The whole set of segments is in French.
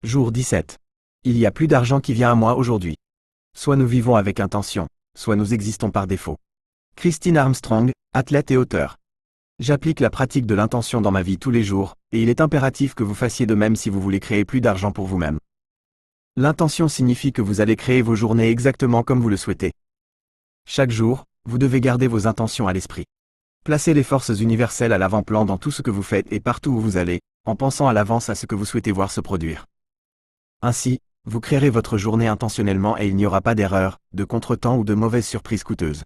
Jour 17. Il y a plus d'argent qui vient à moi aujourd'hui. Soit nous vivons avec intention, soit nous existons par défaut. Christine Armstrong, athlète et auteure. J'applique la pratique de l'intention dans ma vie tous les jours, et il est impératif que vous fassiez de même si vous voulez créer plus d'argent pour vous-même. L'intention signifie que vous allez créer vos journées exactement comme vous le souhaitez. Chaque jour, vous devez garder vos intentions à l'esprit. Placez les forces universelles à l'avant-plan dans tout ce que vous faites et partout où vous allez, en pensant à l'avance à ce que vous souhaitez voir se produire. Ainsi, vous créerez votre journée intentionnellement et il n'y aura pas d'erreur, de contretemps ou de mauvaises surprises coûteuses.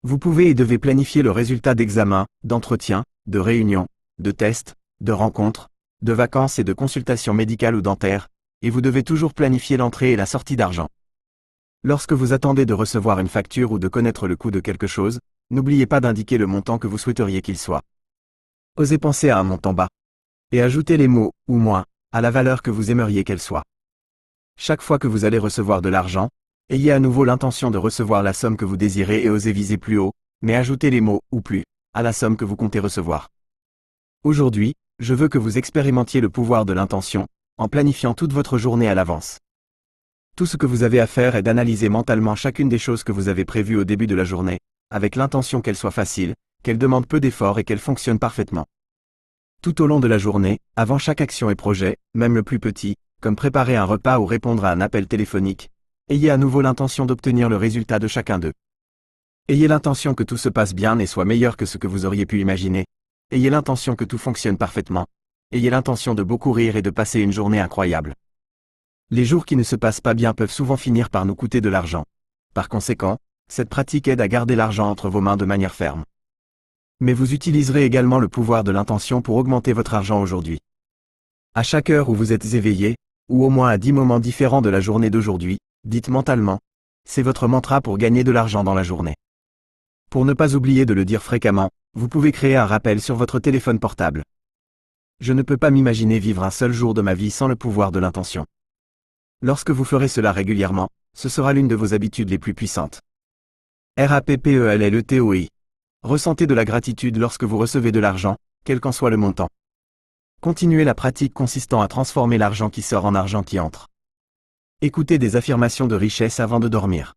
Vous pouvez et devez planifier le résultat d'examens, d'entretiens, de réunions, de tests, de rencontres, de vacances et de consultations médicales ou dentaires, et vous devez toujours planifier l'entrée et la sortie d'argent. Lorsque vous attendez de recevoir une facture ou de connaître le coût de quelque chose, n'oubliez pas d'indiquer le montant que vous souhaiteriez qu'il soit. Osez penser à un montant bas. Et ajoutez les mots « ou moins » à la valeur que vous aimeriez qu'elle soit. Chaque fois que vous allez recevoir de l'argent, ayez à nouveau l'intention de recevoir la somme que vous désirez et osez viser plus haut, mais ajoutez les mots « ou plus » à la somme que vous comptez recevoir. Aujourd'hui, je veux que vous expérimentiez le pouvoir de l'intention, en planifiant toute votre journée à l'avance. Tout ce que vous avez à faire est d'analyser mentalement chacune des choses que vous avez prévues au début de la journée, avec l'intention qu'elles soient faciles, qu'elles demandent peu d'efforts et qu'elles fonctionnent parfaitement. Tout au long de la journée, avant chaque action et projet, même le plus petit, comme préparer un repas ou répondre à un appel téléphonique, ayez à nouveau l'intention d'obtenir le résultat de chacun d'eux. Ayez l'intention que tout se passe bien et soit meilleur que ce que vous auriez pu imaginer. Ayez l'intention que tout fonctionne parfaitement. Ayez l'intention de beaucoup rire et de passer une journée incroyable. Les jours qui ne se passent pas bien peuvent souvent finir par nous coûter de l'argent. Par conséquent, cette pratique aide à garder l'argent entre vos mains de manière ferme. Mais vous utiliserez également le pouvoir de l'intention pour augmenter votre argent aujourd'hui. À chaque heure où vous êtes éveillé, ou au moins à 10 moments différents de la journée d'aujourd'hui, dites mentalement « c'est votre mantra pour gagner de l'argent dans la journée ». Pour ne pas oublier de le dire fréquemment, vous pouvez créer un rappel sur votre téléphone portable. Je ne peux pas m'imaginer vivre un seul jour de ma vie sans le pouvoir de l'intention. Lorsque vous ferez cela régulièrement, ce sera l'une de vos habitudes les plus puissantes. RAPPELLETOI. Ressentez de la gratitude lorsque vous recevez de l'argent, quel qu'en soit le montant. Continuez la pratique consistant à transformer l'argent qui sort en argent qui entre. Écoutez des affirmations de richesse avant de dormir.